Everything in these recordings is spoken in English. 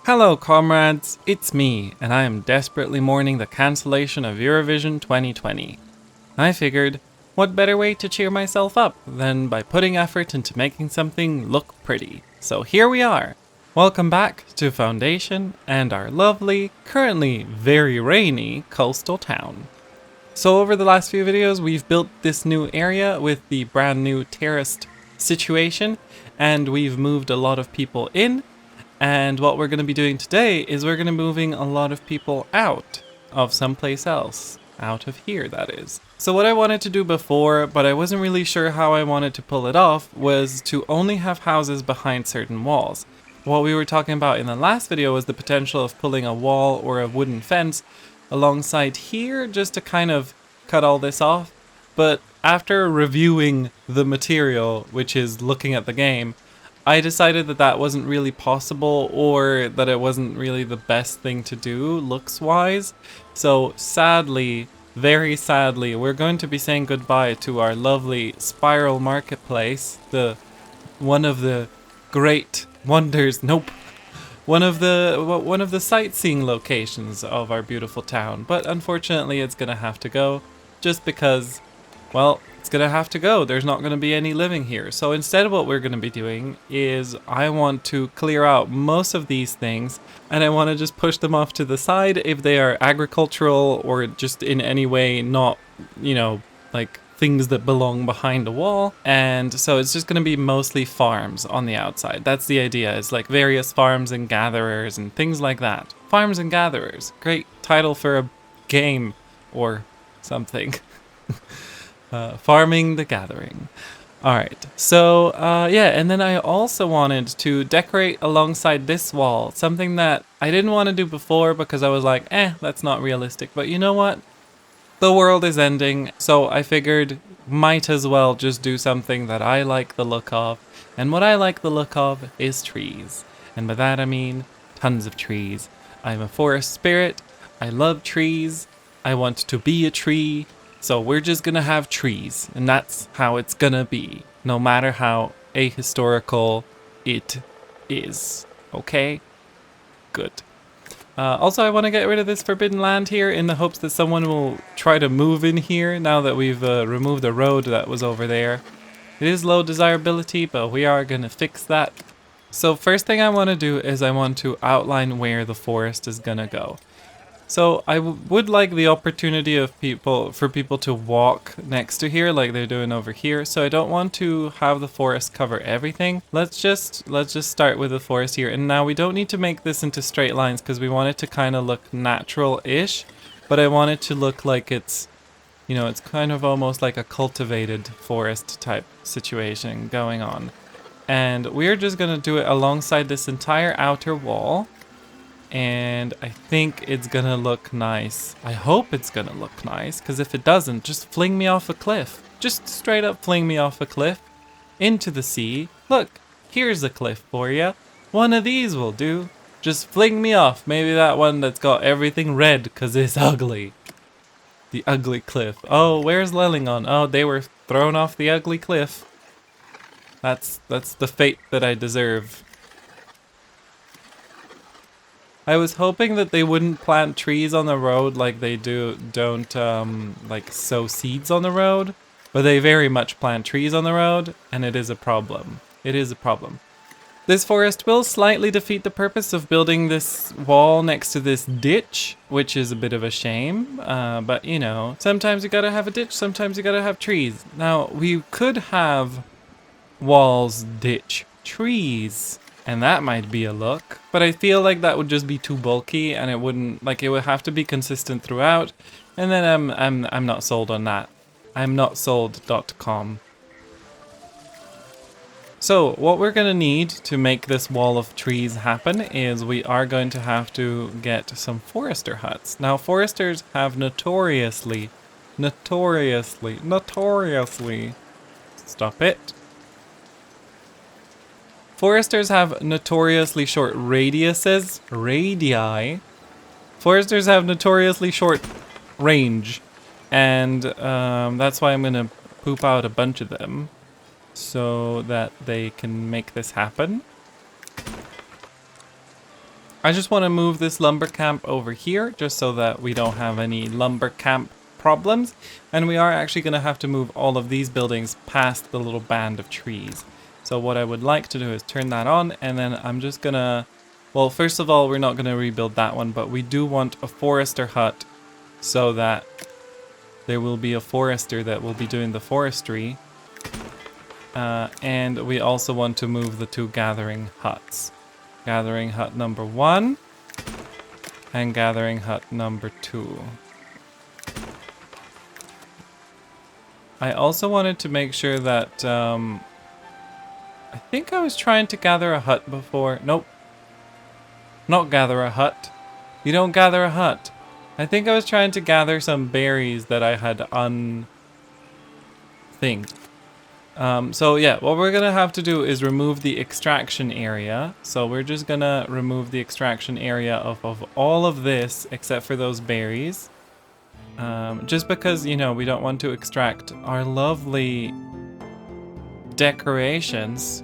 Hello comrades, it's me, and I am desperately mourning the cancellation of Eurovision 2020. I figured, what better way to cheer myself up than by putting effort into making something look pretty. So here we are. Welcome back to Foundation and our lovely, currently very rainy coastal town. So over the last few videos, we've built this new area with the brand new terraced situation, and we've moved a lot of people in. And what we're going to be doing today is we're going to be moving a lot of people out of someplace else. Out of here, that is. So what I wanted to do before, but I wasn't really sure how I wanted to pull it off, was to only have houses behind certain walls. What we were talking about in the last video was the potential of pulling a wall or a wooden fence alongside here just to kind of cut all this off. But after reviewing the material, which is looking at the game, I decided that that wasn't really possible, or that it wasn't really the best thing to do looks-wise. So sadly, very sadly, we're going to be saying goodbye to our lovely Spiral Marketplace, one of the great wonders, one of the sightseeing locations of our beautiful town. But unfortunately, it's gonna have to go, just because, well, it's gonna have to go. There's not gonna be any living here. So instead, what we're gonna be doing is I want to clear out most of these things, and I want to just push them off to the side if they are agricultural or just in any way not, like things that belong behind a wall. And so it's just gonna be mostly farms on the outside. That's the idea. It's like various farms and gatherers and things like that. Farms and gatherers. Great title for a game or something. Farming the Gathering. Alright, so yeah, and then I also wanted to decorate alongside this wall, something that I didn't want to do before because I was like, that's not realistic. But you know what? The world is ending, so I figured might as well just do something that I like the look of. And what I like the look of is trees. And by that I mean tons of trees. I'm a forest spirit. I love trees. I want to be a tree. So we're just gonna have trees, and that's how it's gonna be, no matter how ahistorical it is. Okay? Good. Also, I want to get rid of this forbidden land here in the hopes that someone will try to move in here now that we've removed the road that was over there. It is low desirability, but we are gonna fix that. So first thing I want to do is I want to outline where the forest is gonna go. So I would like the opportunity of for people to walk next to here like they're doing over here. So I don't want to have the forest cover everything. Let's just start with the forest here. And now we don't need to make this into straight lines because we want it to kind of look natural-ish. But I want it to look like it's, it's kind of almost like a cultivated forest type situation going on. And we're just going to do it alongside this entire outer wall. And I think it's gonna look nice. I hope it's gonna look nice, because if it doesn't, just fling me off a cliff. Just straight up fling me off a cliff into the sea. Look, here's a cliff for you. One of these will do. Just fling me off. Maybe that one that's got everything red because it's ugly. The ugly cliff. Oh, where's Lelling on? Oh, they were thrown off the ugly cliff. That's the fate that I deserve. I was hoping that they wouldn't plant trees on the road like they don't like sow seeds on the road, but they very much plant trees on the road, and it is a problem. It is a problem. This forest will slightly defeat the purpose of building this wall next to this ditch, which is a bit of a shame, but sometimes you gotta have a ditch, sometimes you gotta have trees. Now, we could have walls, ditch, trees, and that might be a look, but I feel like that would just be too bulky, and it wouldn't, like, it would have to be consistent throughout. And then I'm not sold on that. I'm not sold.com. So what we're gonna need to make this wall of trees happen is we are going to have to get some forester huts. Now, foresters have notoriously, stop it. Foresters have notoriously short radiuses, radii. Foresters have notoriously short range, and that's why I'm gonna poop out a bunch of them so that they can make this happen. I just want to move this lumber camp over here just so that we don't have any lumber camp problems. And we are actually going to have to move all of these buildings past the little band of trees. So what I would like to do is turn that on, and then I'm just going to, well, first of all, we're not going to rebuild that one, but we do want a forester hut so that there will be a forester that will be doing the forestry. And we also want to move the 2 gathering huts. Gathering hut number 1 and gathering hut number 2. I also wanted to make sure that, I think I was trying to gather a hut before. Nope. Not gather a hut. You don't gather a hut. I think I was trying to gather some berries that I had thing. So yeah, what we're gonna have to do is remove the extraction area. So we're just gonna remove the extraction area of all of this except for those berries. Just because, you know, we don't want to extract our lovely decorations.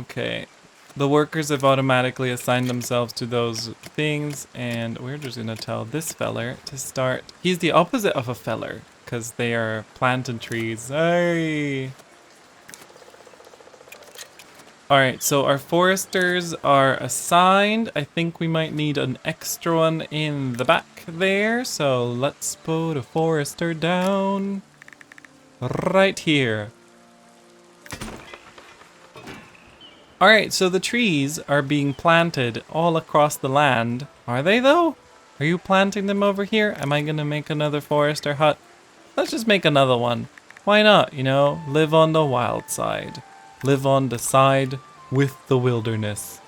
Okay. The workers have automatically assigned themselves to those things, and we're just gonna tell this feller to start. He's the opposite of a feller, because they are planting trees. Hey! Alright, so our foresters are assigned. I think we might need an extra one in the back there, so let's put a forester down right here. Alright, so the trees are being planted all across the land. Are they though? Are you planting them over here? Am I gonna make another forester hut? Let's just make another one. Why not, you know? Live on the wild side. Live on the side with the wilderness.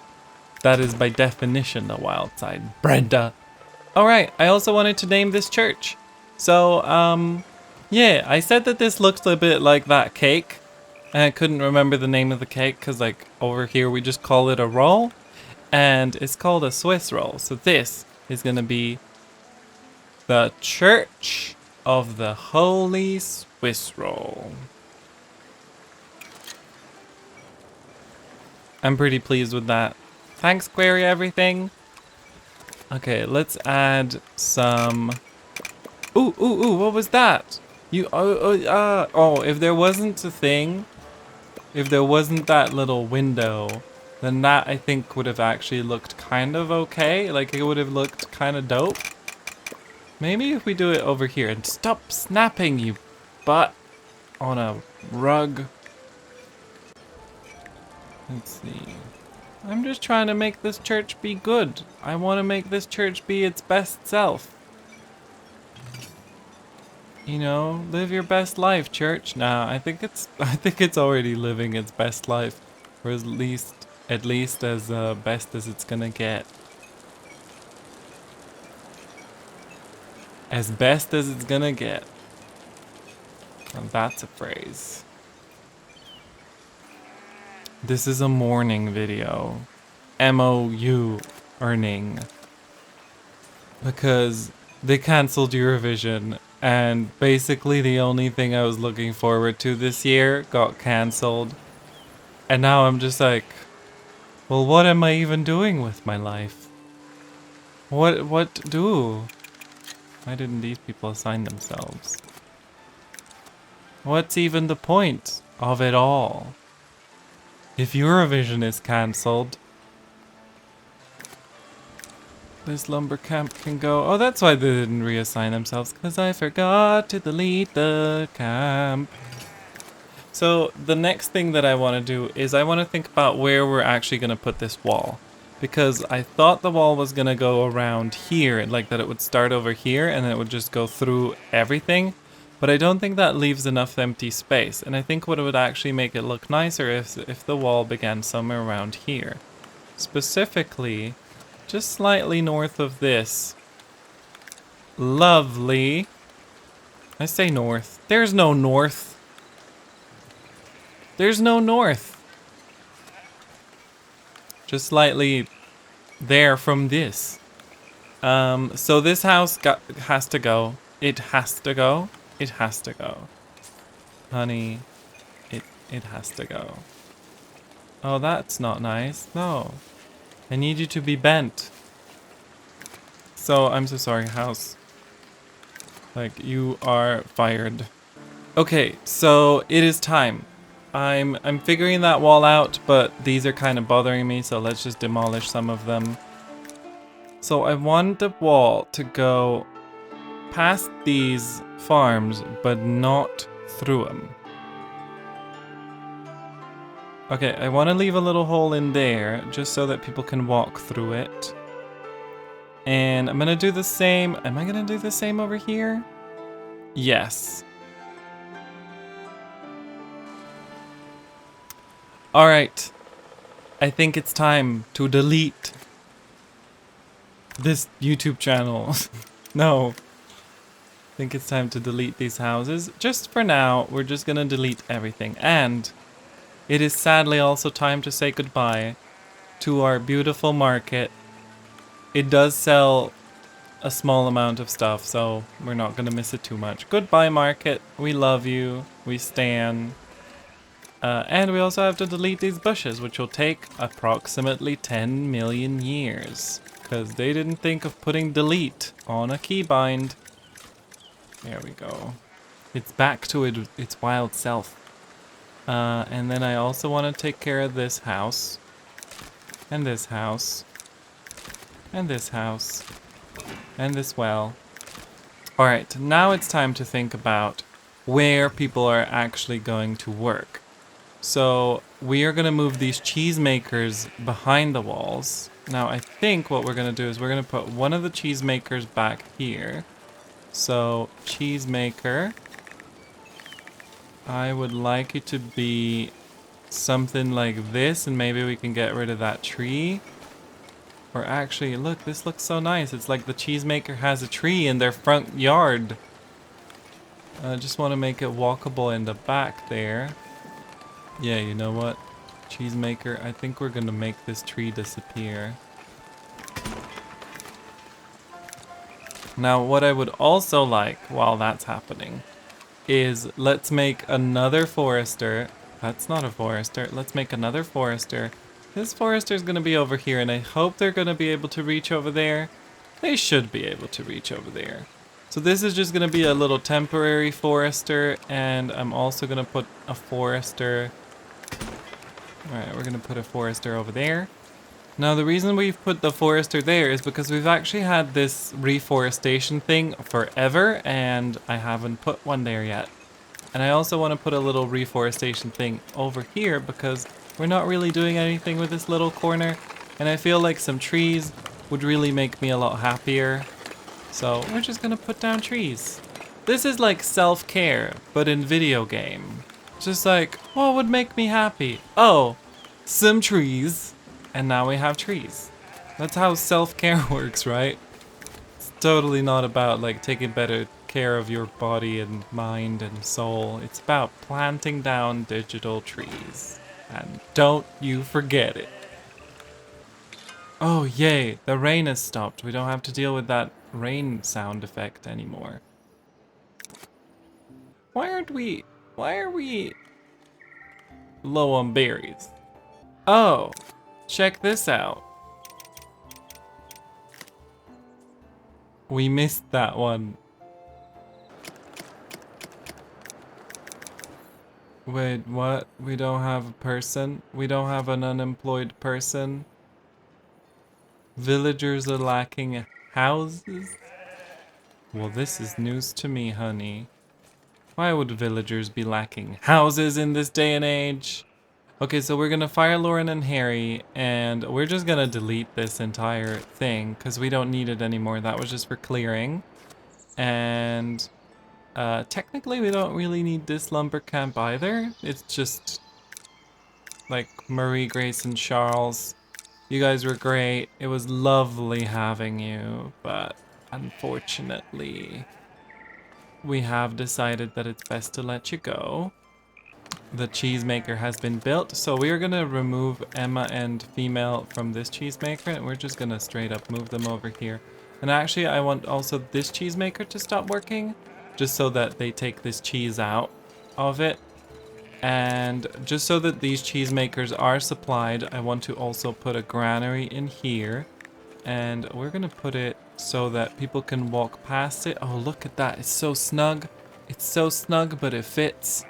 That is by definition the wild side. Brenda. Alright, I also wanted to name this church. So, yeah, I said that this looks a bit like that cake. And I couldn't remember the name of the cake because, like, over here we just call it a roll. And it's called a Swiss roll. So this is going to be the Church of the Holy Swiss Roll. I'm pretty pleased with that. Thanks, Query Everything. Okay, let's add some... Ooh, what was that? If there wasn't a thing... If there wasn't that little window, then that I think would have actually looked kind of okay. Like it would have looked kind of dope. Maybe if we do it over here and stop snapping, you butt, on a rug. Let's see. I'm just trying to make this church be good. I want to make this church be its best self. You know, live your best life, church. Nah, I think it's already living its best life, or at least as best as it's gonna get. As best as it's gonna get. And that's a phrase. This is a morning video. MOU earning. Because they cancelled Eurovision. And basically the only thing I was looking forward to this year got cancelled. And now I'm just like, well, what am I even doing with my life? What do? Why didn't these people assign themselves? What's even the point of it all? If Eurovision is cancelled, this lumber camp can go. Oh, that's why they didn't reassign themselves, because I forgot to delete the camp. So the next thing that I want to do is I want to think about where we're actually going to put this wall. Because I thought the wall was going to go around here, like that it would start over here and then it would just go through everything. But I don't think that leaves enough empty space. And I think what would actually make it look nicer if the wall began somewhere around here. Specifically, just slightly north of this. Lovely. I say north. There's no north. There's no north. Just slightly there from this. So this house has to go. It has to go. It has to go. Honey, it has to go. Oh, that's not nice. No. I need you to be bent. So, I'm so sorry, house. Like, you are fired. Okay, so it is time. I'm figuring that wall out, but these are kind of bothering me, so let's just demolish some of them. So I want the wall to go past these farms, but not through them. Okay, I want to leave a little hole in there, just so that people can walk through it. And I'm going to do the same. Am I going to do the same over here? Yes. Alright. I think it's time to delete this YouTube channel. No. I think it's time to delete these houses. Just for now, we're just gonna delete everything. And it is sadly also time to say goodbye to our beautiful market. It does sell a small amount of stuff, so we're not gonna miss it too much. Goodbye, market. We love you. We stan. And we also have to delete these bushes, which will take approximately 10 million years. Because they didn't think of putting delete on a keybind. There we go. It's back to its wild self. And then I also want to take care of this house. And this house. And this house. And this well. Alright, now it's time to think about where people are actually going to work. So we are going to move these cheesemakers behind the walls. Now I think what we're going to do is we're going to put one of the cheesemakers back here. So cheesemaker, I would like it to be something like this, and maybe we can get rid of that tree. Or actually, look, this looks so nice. It's like the cheesemaker has a tree in their front yard. I just want to make it walkable in the back there. Yeah, you know what? Cheesemaker, I think we're gonna make this tree disappear. Now, what I would also like while that's happening is let's make another forester. That's not a forester. Let's make another forester. This forester is gonna be over here, and I hope they're gonna be able to reach over there. They should be able to reach over there. So this is just gonna be a little temporary forester, and I'm also gonna put a forester. Alright, we're gonna put a forester over there. Now the reason we've put the forester there is because we've actually had this reforestation thing forever, and I haven't put one there yet. And I also want to put a little reforestation thing over here because we're not really doing anything with this little corner, and I feel like some trees would really make me a lot happier. So we're just gonna put down trees. This is like self-care, but in video game. Just like, what would make me happy? Oh, some trees. And now we have trees. That's how self-care works, right? It's totally not about like taking better care of your body and mind and soul. It's about planting down digital trees. And don't you forget it. Oh, yay. The rain has stopped. We don't have to deal with that rain sound effect anymore. Why are we low on berries? Oh, check this out. We missed that one. Wait, what? We don't have a person? We don't have an unemployed person? Villagers are lacking houses? Well, this is news to me, honey. Why would villagers be lacking houses in this day and age? Okay, so we're gonna fire Lauren and Harry, and we're just gonna delete this entire thing because we don't need it anymore. That was just for clearing. And technically we don't really need this lumber camp either. It's just like Marie, Grace, and Charles. You guys were great. It was lovely having you, but unfortunately we have decided that it's best to let you go. The cheesemaker has been built, so we are gonna remove Emma and Female from this cheesemaker, and we're just gonna straight up move them over here. And actually, I want also this cheesemaker to stop working, just so that they take this cheese out of it. And just so that these cheesemakers are supplied, I want to also put a granary in here. And we're gonna put it so that people can walk past it. Oh, look at that, it's so snug. It's so snug, but it fits.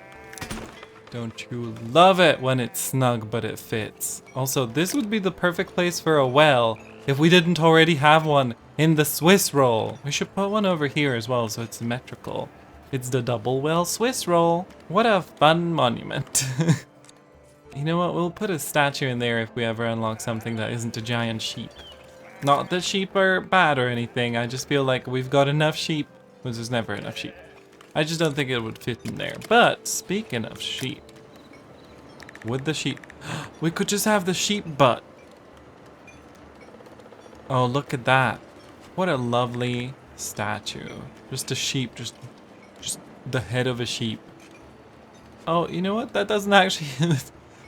Don't you love it when it's snug, but it fits? Also, this would be the perfect place for a well if we didn't already have one in the Swiss roll. We should put one over here as well so it's symmetrical. It's the double well Swiss roll. What a fun monument. You know what, we'll put a statue in there if we ever unlock something that isn't a giant sheep. Not that sheep are bad or anything, I just feel like we've got enough sheep. Well, there's never enough sheep. I just don't think it would fit in there. But speaking of sheep, would the sheep... We could just have the sheep butt. Oh, look at that. What a lovely statue. Just a sheep, just the head of a sheep. Oh, you know what? That doesn't actually...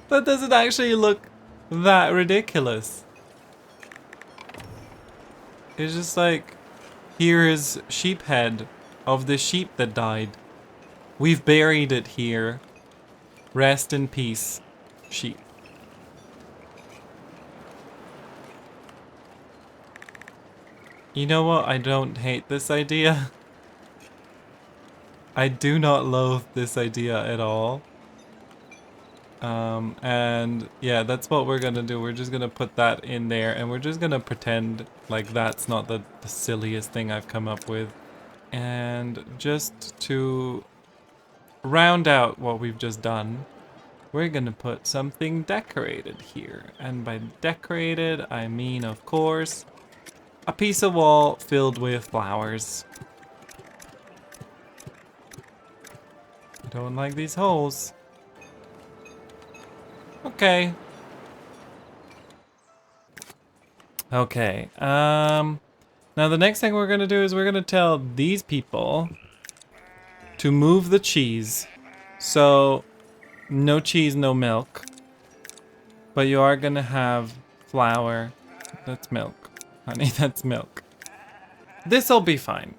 that doesn't actually look that ridiculous. It's just like, here is sheep head of the sheep that died. We've buried it here. Rest in peace, sheep. You know what? I don't hate this idea. I do not loathe this idea at all. And yeah, that's what we're gonna do. We're just gonna put that in there and we're just gonna pretend like that's not the silliest thing I've come up with. And just to round out what we've just done, we're gonna put something decorated here. And by decorated, I mean, of course, a piece of wall filled with flowers. I don't like these holes. Okay. Okay, now the next thing we're gonna do is we're gonna tell these people to move the cheese. So, no cheese, no milk. But you are gonna have flour. That's milk. Honey, that's milk. This'll be fine.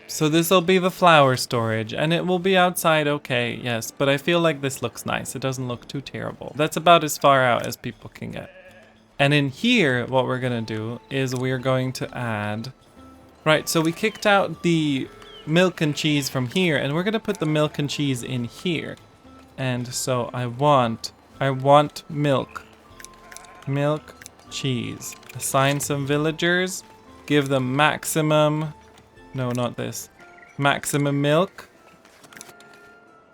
So this'll be the flour storage, and it will be outside, okay, yes. But I feel like this looks nice. It doesn't look too terrible. That's about as far out as people can get. And in here, what we're gonna do is we're going to add... Right, so we kicked out the milk and cheese from here, and we're gonna put the milk and cheese in here. And so I want milk. Milk, cheese. Assign some villagers. Give them maximum... No, not this. Maximum milk.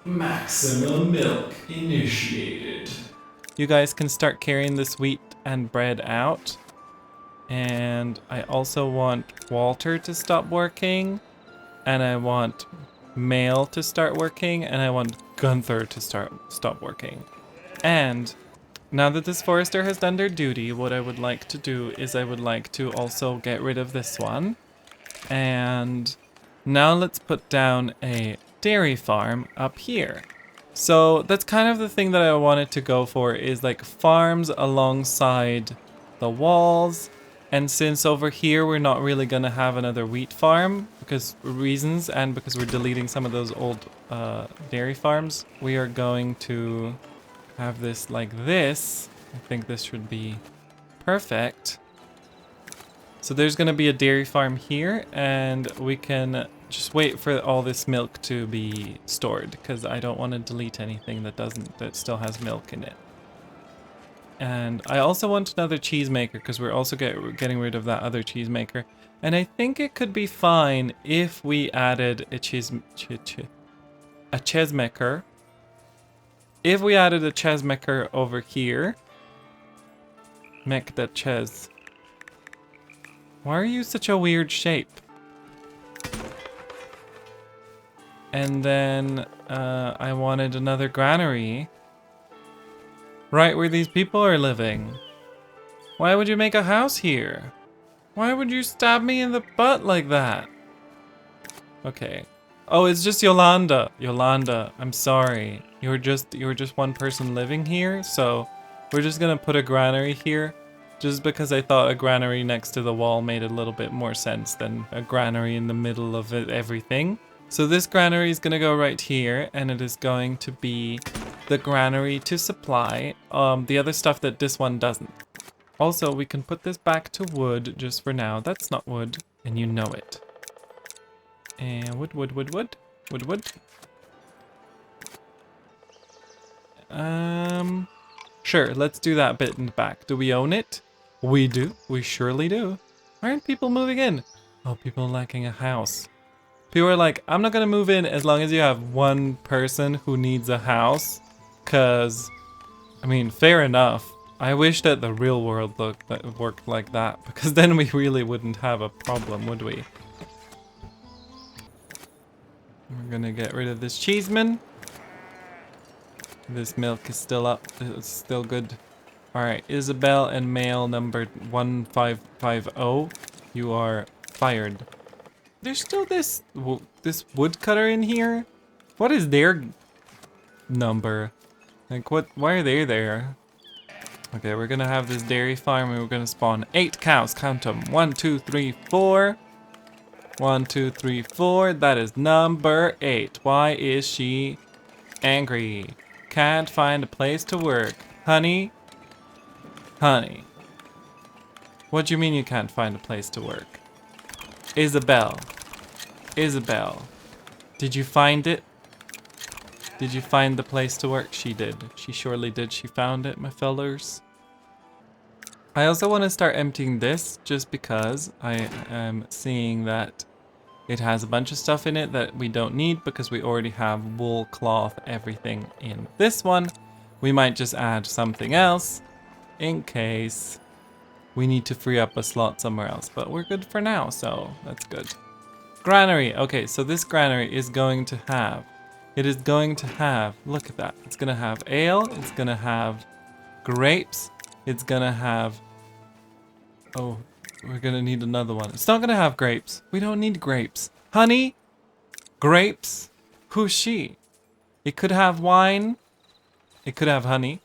Maximum milk initiated. You guys can start carrying this wheat and bread out. And I also want Walter to stop working. And I want Mail to start working. And I want Gunther to stop working. And now that this forester has done their duty, what I would like to do is I would like to also get rid of this one. And now let's put down a dairy farm up here. So that's kind of the thing that I wanted to go for, is like farms alongside the walls. And since over here we're not really gonna have another wheat farm because reasons, and because we're deleting some of those old dairy farms, we are going to have this like this. I think this should be perfect. So there's gonna be a dairy farm here, and we can just wait for all this milk to be stored because I don't want to delete anything that still has milk in it. And I also want another cheesemaker because we're also getting rid of that other cheesemaker. And I think it could be fine if we added a cheesemaker. If we added a cheesemaker over here, make that ches. Why are you such a weird shape? And then I wanted another granary. Right where these people are living. Why would you make a house here? Why would you stab me in the butt like that? Okay. Oh, it's just Yolanda. Yolanda, I'm sorry. You're just one person living here, so we're just gonna put a granary here just because I thought a granary next to the wall made a little bit more sense than a granary in the middle of everything. So this granary is going to go right here, and it is going to be the granary to supply the other stuff that this one doesn't. Also, we can put this back to wood just for now. That's not wood, and you know it. And wood. Sure, let's do that bit in the back. Do we own it? We do. We surely do. Why aren't people moving in? Oh, people lacking a house. People are like, I'm not gonna move in as long as you have one person who needs a house. Cause, I mean, fair enough. I wish that the real world worked like that, because then we really wouldn't have a problem, would we? We're gonna get rid of this Cheeseman. This milk is still up. It's still good. Alright, Isabel and male number 1550. You are fired. There's still this woodcutter in here? What is their number? Like, why are they there? Okay, we're gonna have this dairy farm and we're gonna spawn 8 cows. Count them. 1, 2, 3, 4. 1, 2, 3, 4. That is number 8. Why is she angry? Can't find a place to work. Honey? Honey. What do you mean you can't find a place to work? Isabel. Isabel. Did you find it? Did you find the place to work? She did. She surely did. She found it, my fellers. I also want to start emptying this just because I am seeing that it has a bunch of stuff in it that we don't need because we already have wool, cloth, everything in this one. We might just add something else in case we need to free up a slot somewhere else, but we're good for now, so that's good. Granary. Okay, so this granary is going to have, look at that. It's gonna have ale, it's gonna have grapes, it's gonna have, oh, we're gonna need another one. It's not gonna have grapes. We don't need grapes. Honey? Grapes? Who's she? It could have wine. It could have honey.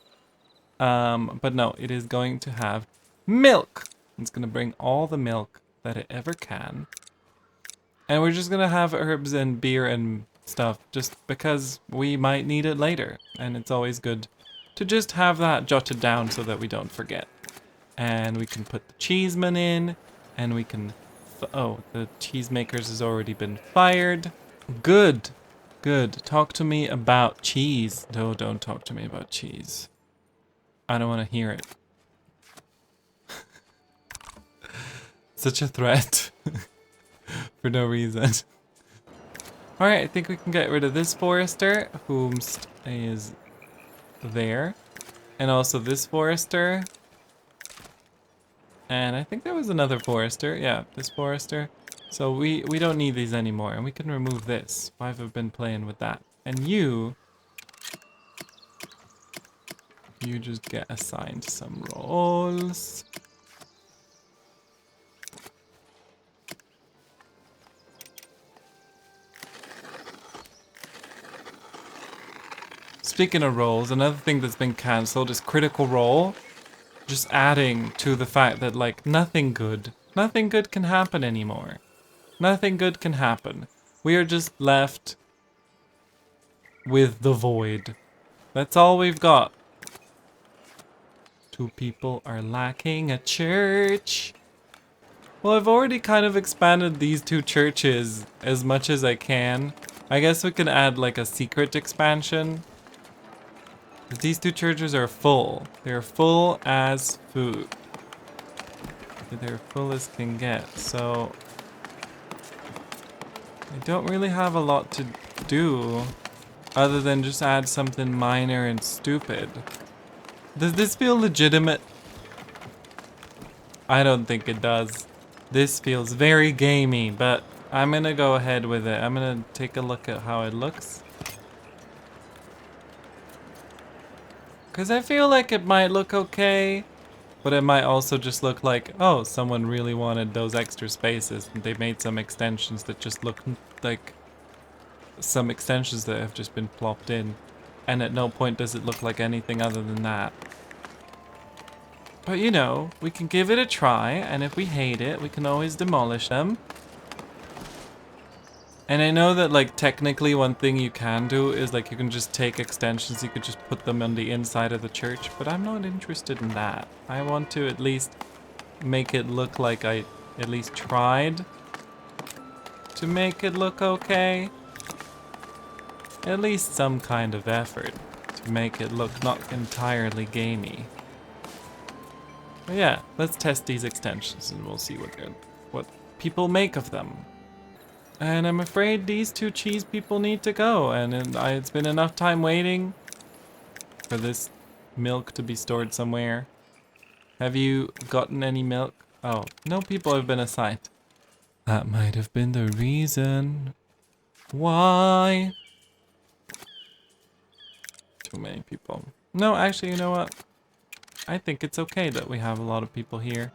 But no, it is going to have milk. It's gonna bring all the milk that it ever can. And we're just gonna have herbs and beer and stuff just because we might need it later. And it's always good to just have that jotted down so that we don't forget. And we can put the Cheeseman in, and we can, oh, the cheesemakers has already been fired. Good, good. Talk to me about cheese. No, don't talk to me about cheese. I don't want to hear it. Such a threat. For no reason. Alright, I think we can get rid of this forester, whom is there. And also this forester. And I think there was another forester. Yeah, this forester. So we don't need these anymore. And we can remove this. Why have I been playing with that? And you just get assigned some roles. Speaking of roles, another thing that's been cancelled is Critical Role. Just adding to the fact that, like, nothing good can happen anymore. Nothing good can happen. We are just left with the void. That's all we've got. 2 people are lacking a church. Well, I've already kind of expanded these 2 churches as much as I can. I guess we can add, like, a secret expansion. These 2 churches are full. They're full as food. They're full as can get. So I don't really have a lot to do other than just add something minor and stupid. Does this feel legitimate? I don't think it does. This feels very gamey, but I'm gonna go ahead with it. I'm gonna take a look at how it looks. Because I feel like it might look okay, but it might also just look like, oh, someone really wanted those extra spaces and they made some extensions that just look like some extensions that have just been plopped in. And at no point does it look like anything other than that. But you know, we can give it a try, and if we hate it, we can always demolish them. And I know that, like, technically one thing you can do is, like, you can just take extensions, you could just put them on the inside of the church, but I'm not interested in that. I want to at least make it look like I at least tried to make it look okay. At least some kind of effort to make it look not entirely gamey. But yeah, let's test these extensions and we'll see what people make of them. And I'm afraid these two cheese people need to go, and it's been enough time waiting for this milk to be stored somewhere. Have you gotten any milk? Oh, no people have been assigned. That might have been the reason why. Too many people. No, actually, you know what? I think it's okay that we have a lot of people here.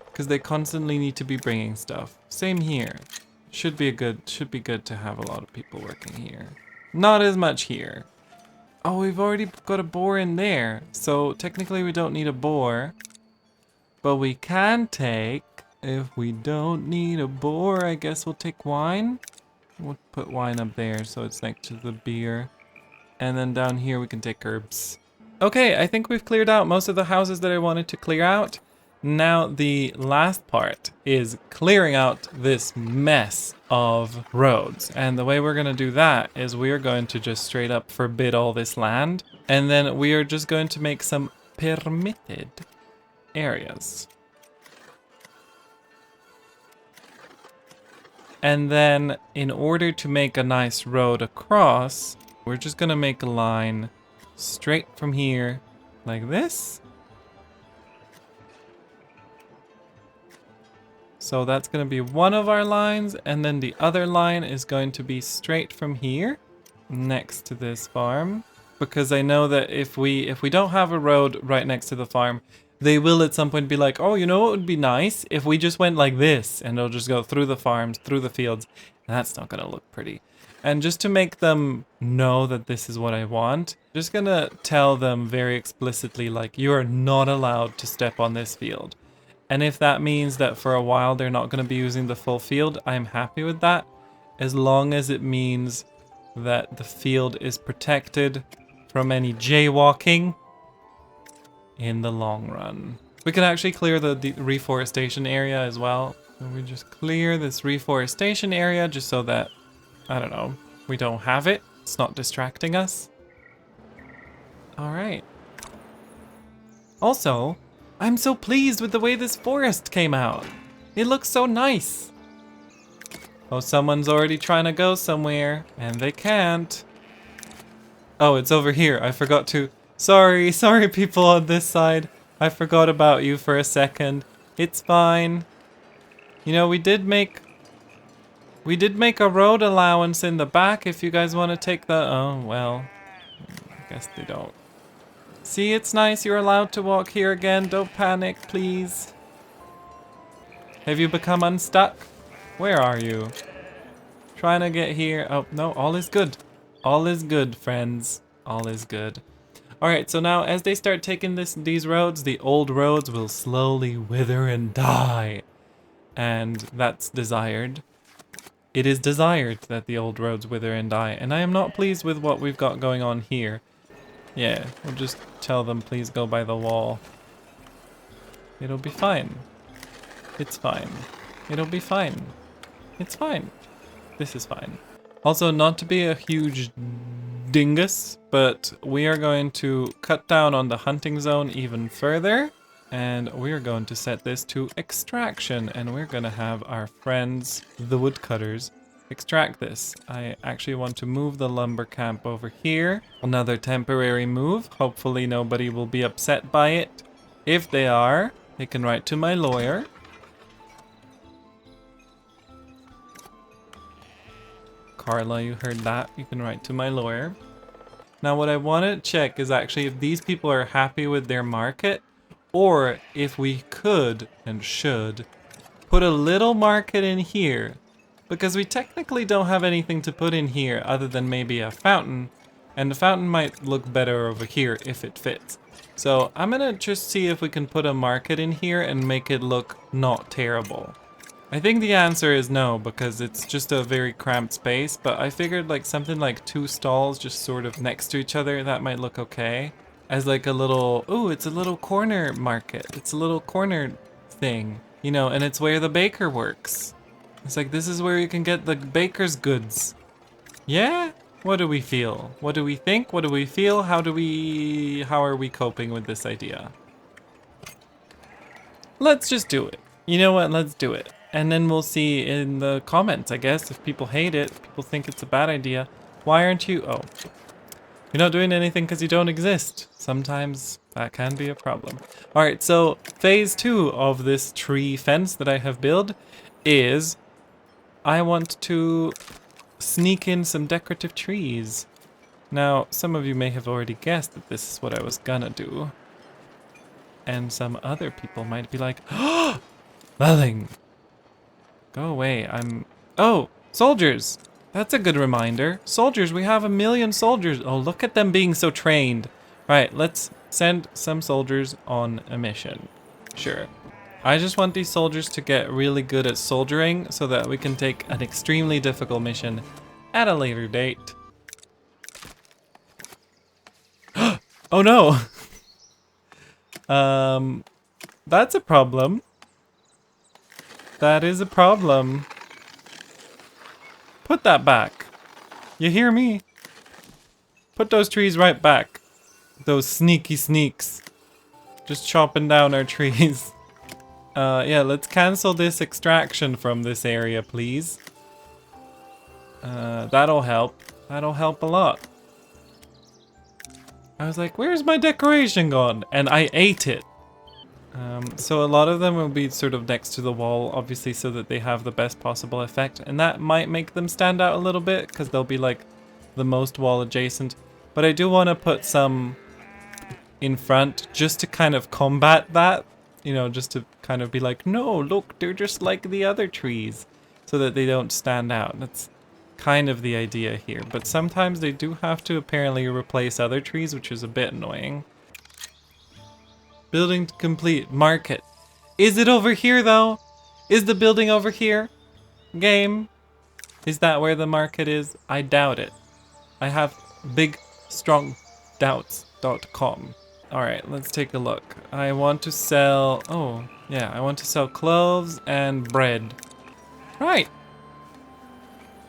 Because they constantly need to be bringing stuff. Same here. Should be good to have a lot of people working here. Not as much here. Oh, we've already got a boar in there. So technically we don't need a boar. But we can take, if we don't need a boar, I guess we'll take wine. We'll put wine up there so it's next to the beer. And then down here we can take herbs. Okay, I think we've cleared out most of the houses that I wanted to clear out. Now the last part is clearing out this mess of roads. And the way we're going to do that is we are going to just straight up forbid all this land. And then we are just going to make some permitted areas. And then in order to make a nice road across, we're just going to make a line straight from here like this. So that's going to be one of our lines, and then the other line is going to be straight from here next to this farm, because I know that if we don't have a road right next to the farm, they will at some point be like, oh, you know what would be nice if we just went like this, and it'll just go through the farms, through the fields. That's not going to look pretty. And just to make them know that this is what I want, I'm just going to tell them very explicitly, like, you are not allowed to step on this field. And if that means that for a while they're not going to be using the full field, I'm happy with that. As long as it means that the field is protected from any jaywalking in the long run. We can actually clear the reforestation area as well. So we just clear this reforestation area just so that, I don't know, we don't have it. It's not distracting us. All right. Also, I'm so pleased with the way this forest came out. It looks so nice. Oh, someone's already trying to go somewhere, and they can't. Oh, it's over here. I forgot to... Sorry people on this side. I forgot about you for a second. It's fine. You know, we did make a road allowance in the back if you guys want to take the... Oh, well, I guess they don't. See, it's nice. You're allowed to walk here again. Don't panic, please. Have you become unstuck? Where are you? Trying to get here. Oh, no, all is good. All is good, friends. All is good. Alright, so now as they start taking these roads, the old roads will slowly wither and die. And that's desired. It is desired that the old roads wither and die. And I am not pleased with what we've got going on here. Yeah, we'll just tell them please go by the wall. It'll be fine. It's fine. It'll be fine. It's fine. This is fine. Also, not to be a huge dingus, but we are going to cut down on the hunting zone even further. And we're going to set this to extraction. And we're going to have our friends, the woodcutters, extract this. I actually want to move the lumber camp over here. Another temporary move. Hopefully nobody will be upset by it. If they are, they can write to my lawyer. Carla, you heard that. You can write to my lawyer. Now what I want to check is actually if these people are happy with their market, or if we could and should put a little market in here. Because we technically don't have anything to put in here other than maybe a fountain. And the fountain might look better over here if it fits. So I'm gonna just see if we can put a market in here and make it look not terrible. I think the answer is no, because it's just a very cramped space, but I figured like something like 2 stalls just sort of next to each other, that might look okay. As like a little, ooh, it's a little corner market. It's a little corner thing, you know, and it's where the baker works. It's like, this is where you can get the baker's goods. Yeah? What do we feel? What do we think? What do we feel? How are we coping with this idea? Let's just do it. You know what? Let's do it. And then we'll see in the comments, I guess, if people hate it, if people think it's a bad idea. Why aren't you? Oh, you're not doing anything because you don't exist. Sometimes that can be a problem. All right, so phase 2 of this tree fence that I have built is I want to sneak in some decorative trees. Now, some of you may have already guessed that this is what I was gonna do. And some other people might be like, oh, Lelling, go away, oh, soldiers. That's a good reminder. Soldiers, we have 1,000,000 soldiers. Oh, look at them being so trained. Right, let's send some soldiers on a mission. Sure. I just want these soldiers to get really good at soldiering so that we can take an extremely difficult mission at a later date. Oh no! That's a problem. That is a problem. Put that back. You hear me? Put those trees right back. Those sneaky sneaks. Just chopping down our trees. Yeah, let's cancel this extraction from this area, please. That'll help. That'll help a lot. I was like, where's my decoration gone? And I ate it. So a lot of them will be sort of next to the wall, obviously, so that they have the best possible effect. And that might make them stand out a little bit, because they'll be like the most wall adjacent. But I do want to put some in front just to kind of combat that. You know, just to kind of be like, no, look, they're just like the other trees. So that they don't stand out. That's kind of the idea here. But sometimes they do have to apparently replace other trees, which is a bit annoying. Building complete. Market. Is it over here though? Is the building over here? Game? Is that where the market is? I doubt it. I have big, strong doubts.com. Alright, let's take a look. I want to sell... Oh, yeah. I want to sell cloves and bread. Right.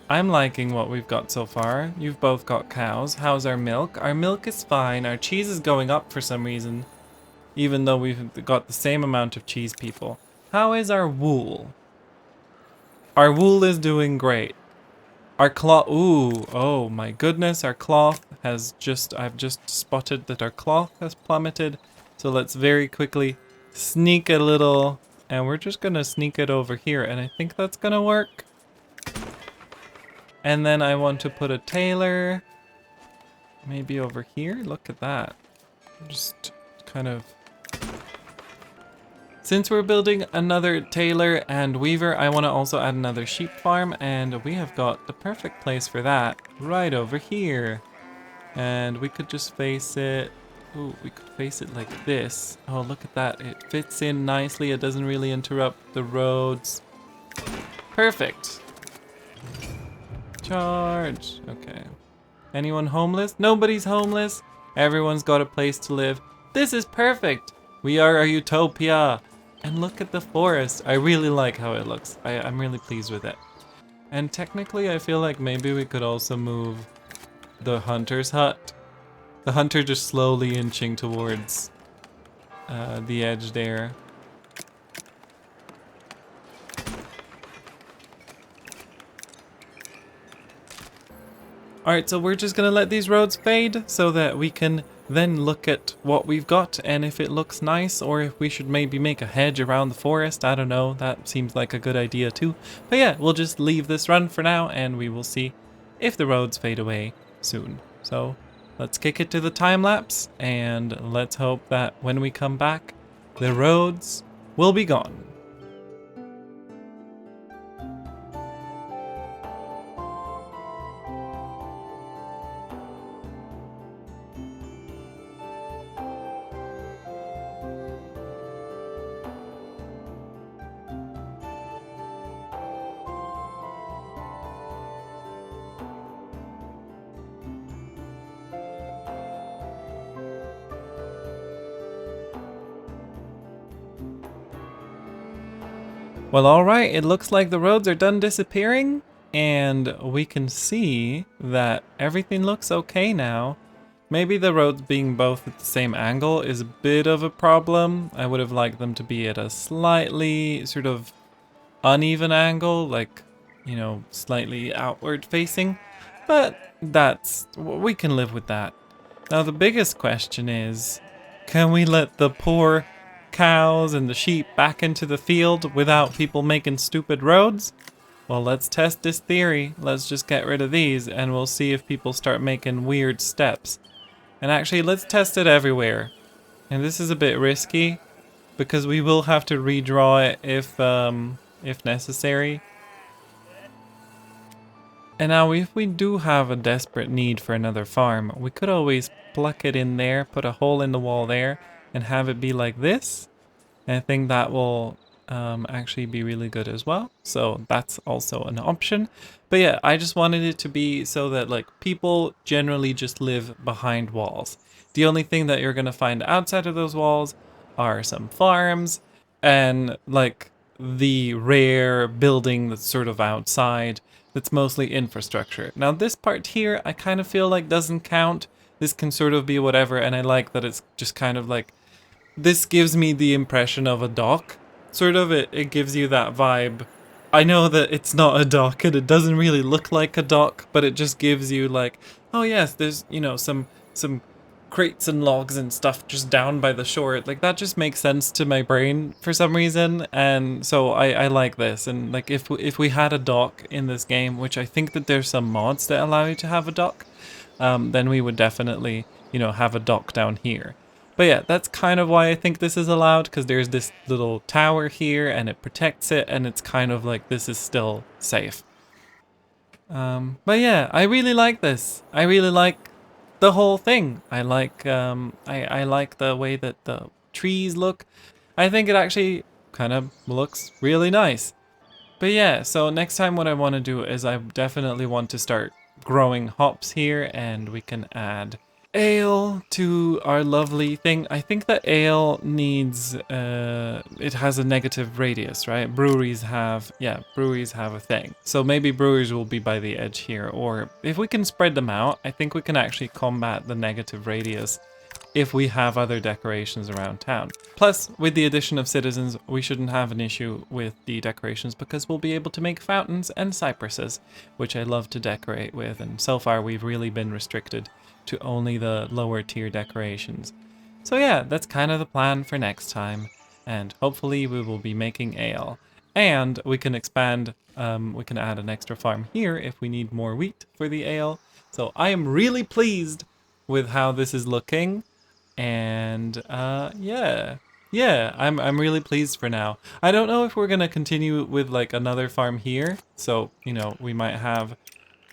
I'm liking what we've got so far. You've both got cows. How's our milk? Our milk is fine. Our cheese is going up for some reason. Even though we've got the same amount of cheese people. How is our wool? Our wool is doing great. Our cloth, ooh, oh my goodness, our cloth has I've just spotted that our cloth has plummeted. So let's very quickly sneak a little, and we're just gonna sneak it over here, and I think that's gonna work. And then I want to put a tailor, maybe over here, look at that. Just kind of... Since we're building another tailor and weaver, I want to also add another sheep farm, and we have got the perfect place for that right over here. And we could just face it, ooh, we could face it like this. Oh, look at that, it fits in nicely, it doesn't really interrupt the roads. Perfect. Charge, okay. Anyone homeless? Nobody's homeless. Everyone's got a place to live. This is perfect. We are a utopia. And look at the forest. I really like how it looks. I'm really pleased with it. And technically, I feel like maybe we could also move the hunter's hut. The hunter just slowly inching towards the edge there. Alright, so we're just gonna let these roads fade so that we can then look at what we've got and if it looks nice, or if we should maybe make a hedge around the forest. I don't know, that seems like a good idea too. But yeah, we'll just leave this run for now and we will see if the roads fade away soon. So let's kick it to the time lapse and let's hope that when we come back, the roads will be gone. Well, alright, it looks like the roads are done disappearing, and we can see that everything looks okay now. Maybe the roads being both at the same angle is a bit of a problem. I would have liked them to be at a slightly sort of uneven angle, like, you know, slightly outward facing, but we can live with that. Now the biggest question is, can we let the poor cows and the sheep back into the field without people making stupid roads? Well, let's test this theory. Let's just get rid of these and we'll see if people start making weird steps. And actually, let's test it everywhere. And this is a bit risky because we will have to redraw it if necessary. And now if we do have a desperate need for another farm, we could always pluck it in there, put a hole in the wall there, and have it be like this. And I think that will actually be really good as well. So that's also an option. But yeah, I just wanted it to be so that like people generally just live behind walls. The only thing that you're going to find outside of those walls are some farms and like the rare building that's sort of outside that's mostly infrastructure. Now this part here I kind of feel like doesn't count. This can sort of be whatever, and I like that it's just kind of like, this gives me the impression of a dock. Sort of, it gives you that vibe. I know that it's not a dock and it doesn't really look like a dock, but it just gives you like, oh yes, there's, you know, some crates and logs and stuff just down by the shore. Like that just makes sense to my brain for some reason, and so I like this. And like if we had a dock in this game, which I think that there's some mods that allow you to have a dock, then we would definitely, you know, have a dock down here. But yeah, that's kind of why I think this is allowed, because there's this little tower here and it protects it, and it's kind of like this is still safe. But yeah, I really like this. I really like the whole thing. I like I like the way that the trees look. I think it actually kind of looks really nice. But yeah, so next time what I want to do is I definitely want to start growing hops here, and we can add ale to our lovely thing. I think that ale needs, it has a negative radius, right? Breweries have a thing. So maybe breweries will be by the edge here, or if we can spread them out, I think we can actually combat the negative radius if we have other decorations around town. Plus, with the addition of citizens, we shouldn't have an issue with the decorations because we'll be able to make fountains and cypresses, which I love to decorate with, and so far we've really been restricted to only the lower tier decorations. So yeah, that's kind of the plan for next time, and hopefully we will be making ale. And we can expand, we can add an extra farm here if we need more wheat for the ale. So I am really pleased with how this is looking. And yeah, I'm really pleased for now. I don't know if we're gonna continue with like another farm here. So, you know, we might have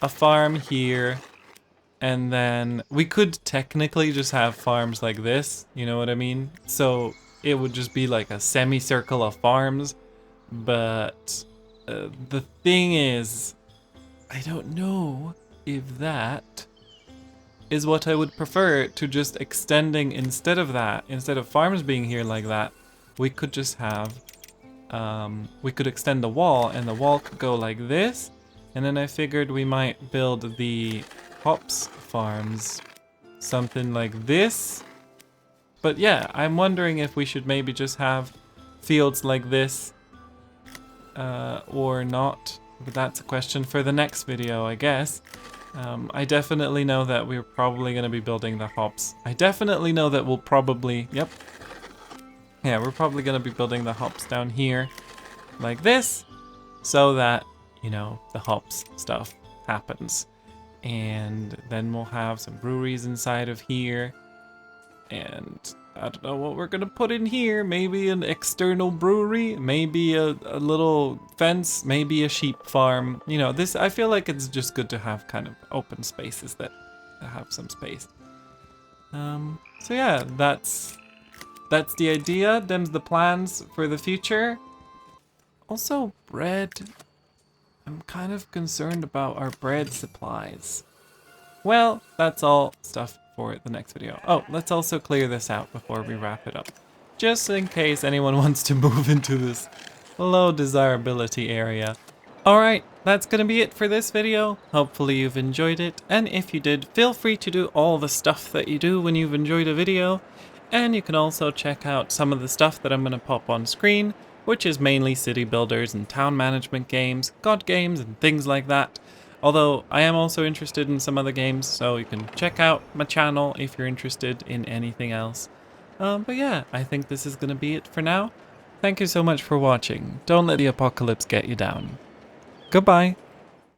a farm here, and then we could technically just have farms like this, you know what I mean? So it would just be like a semicircle of farms, but the thing is, I don't know if that is what I would prefer to just extending. Instead of that, instead of farms being here like that, we could just have, we could extend the wall, and the wall could go like this, and then I figured we might build the hops farms something like this. But yeah, I'm wondering if we should maybe just have fields like this, or not. But that's a question for the next video, I guess. I definitely know that we're probably going to be building the hops. I definitely know that we'll probably, yep. Yeah, we're probably going to be building the hops down here like this, so that, you know, the hops stuff happens. And then we'll have some breweries inside of here. And I don't know what we're gonna put in here. Maybe an external brewery, maybe a little fence, maybe a sheep farm. You know, this, I feel like it's just good to have kind of open spaces that have some space. So yeah, that's the idea. Them's the plans for the future. Also, bread. I'm kind of concerned about our bread supplies. Well, that's all stuff for the next video. Oh, let's also clear this out before we wrap it up, just in case anyone wants to move into this low desirability area. Alright, that's gonna be it for this video. Hopefully you've enjoyed it, and if you did, feel free to do all the stuff that you do when you've enjoyed a video. And you can also check out some of the stuff that I'm gonna pop on screen, which is mainly city builders and town management games, god games and things like that. Although I am also interested in some other games, so you can check out my channel if you're interested in anything else. But yeah, I think this is gonna be it for now. Thank you so much for watching. Don't let the apocalypse get you down. Goodbye.